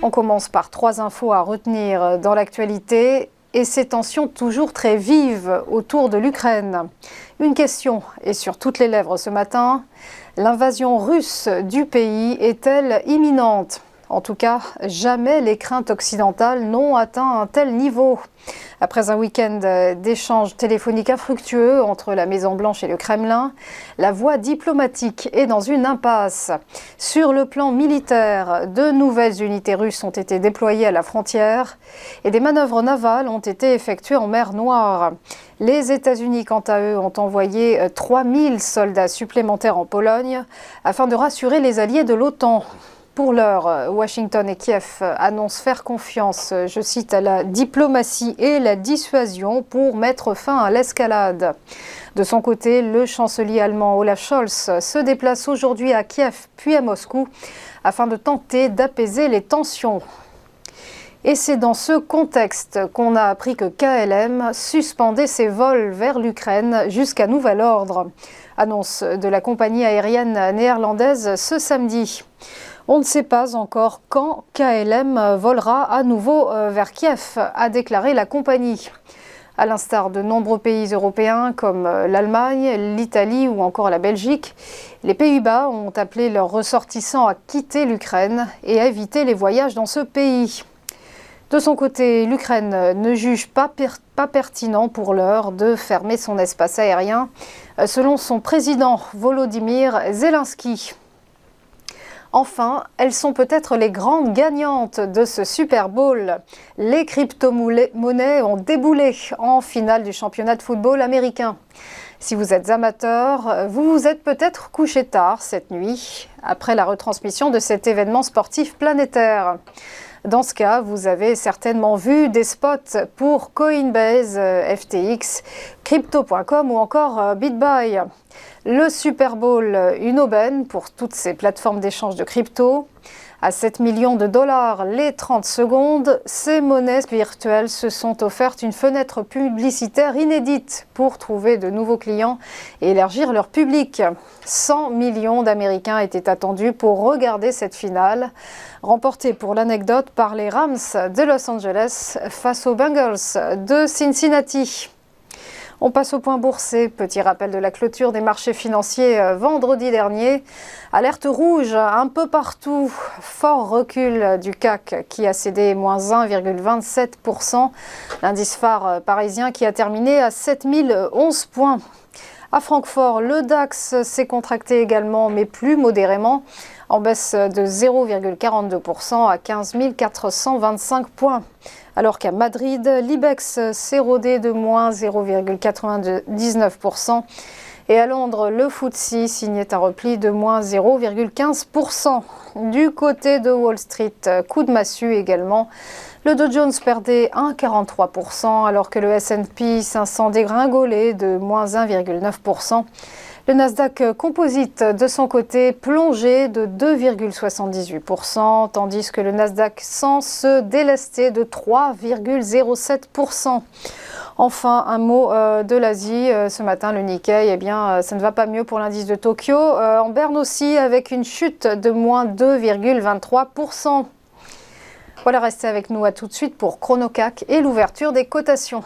On commence par 3 infos à retenir dans l'actualité et ces tensions toujours très vives autour de l'Ukraine. Une question est sur toutes les lèvres ce matin. L'invasion russe du pays est-elle imminente ? En tout cas, jamais les craintes occidentales n'ont atteint un tel niveau. Après un week-end d'échanges téléphoniques infructueux entre la Maison-Blanche et le Kremlin, la voie diplomatique est dans une impasse. Sur le plan militaire, de nouvelles unités russes ont été déployées à la frontière et des manœuvres navales ont été effectuées en mer Noire. Les États-Unis, quant à eux, ont envoyé 3000 soldats supplémentaires en Pologne afin de rassurer les alliés de l'OTAN. Pour l'heure, Washington et Kiev annoncent faire confiance, je cite, à la diplomatie et la dissuasion pour mettre fin à l'escalade. De son côté, le chancelier allemand Olaf Scholz se déplace aujourd'hui à Kiev puis à Moscou afin de tenter d'apaiser les tensions. Et c'est dans ce contexte qu'on a appris que KLM suspendait ses vols vers l'Ukraine jusqu'à nouvel ordre. Annonce de la compagnie aérienne néerlandaise ce samedi. On ne sait pas encore quand KLM volera à nouveau vers Kiev, a déclaré la compagnie. À l'instar de nombreux pays européens comme l'Allemagne, l'Italie ou encore la Belgique, les Pays-Bas ont appelé leurs ressortissants à quitter l'Ukraine et à éviter les voyages dans ce pays. De son côté, l'Ukraine ne juge pas pertinent pour l'heure de fermer son espace aérien, selon son président Volodymyr Zelensky. Enfin, elles sont peut-être les grandes gagnantes de ce Super Bowl. Les crypto-monnaies ont déboulé en finale du championnat de football américain. Si vous êtes amateur, vous vous êtes peut-être couché tard cette nuit, après la retransmission de cet événement sportif planétaire. Dans ce cas, vous avez certainement vu des spots pour Coinbase, FTX, Crypto.com ou encore BitBuy. Le Super Bowl, une aubaine pour toutes ces plateformes d'échange de crypto. À 7 millions de dollars les 30 secondes, ces monnaies virtuelles se sont offertes une fenêtre publicitaire inédite pour trouver de nouveaux clients et élargir leur public. 100 millions d'Américains étaient attendus pour regarder cette finale, remportée pour l'anecdote par les Rams de Los Angeles face aux Bengals de Cincinnati. On passe au point boursier. Petit rappel de la clôture des marchés financiers vendredi dernier. Alerte rouge un peu partout. Fort recul du CAC qui a cédé moins 1,27%. L'indice phare parisien qui a terminé à 7011 points. À Francfort, le DAX s'est contracté également, mais plus modérément, en baisse de 0,42% à 15 425 points. Alors qu'à Madrid, l'IBEX s'est rodé de moins 0,99%. Et à Londres, le FTSE signait un repli de moins 0,15%. Du côté de Wall Street, coup de massue également. Le Dow Jones perdait 1,43% alors que le S&P 500 dégringolait de moins 1,9%. Le Nasdaq Composite, de son côté, plongeait de 2,78%, tandis que le Nasdaq 100 se délestait de 3,07%. Enfin, un mot de l'Asie. Ce matin, le Nikkei, ça ne va pas mieux pour l'indice de Tokyo. En berne aussi, avec une chute de moins 2,23%. Voilà, restez avec nous à tout de suite pour ChronoCAC et l'ouverture des cotations.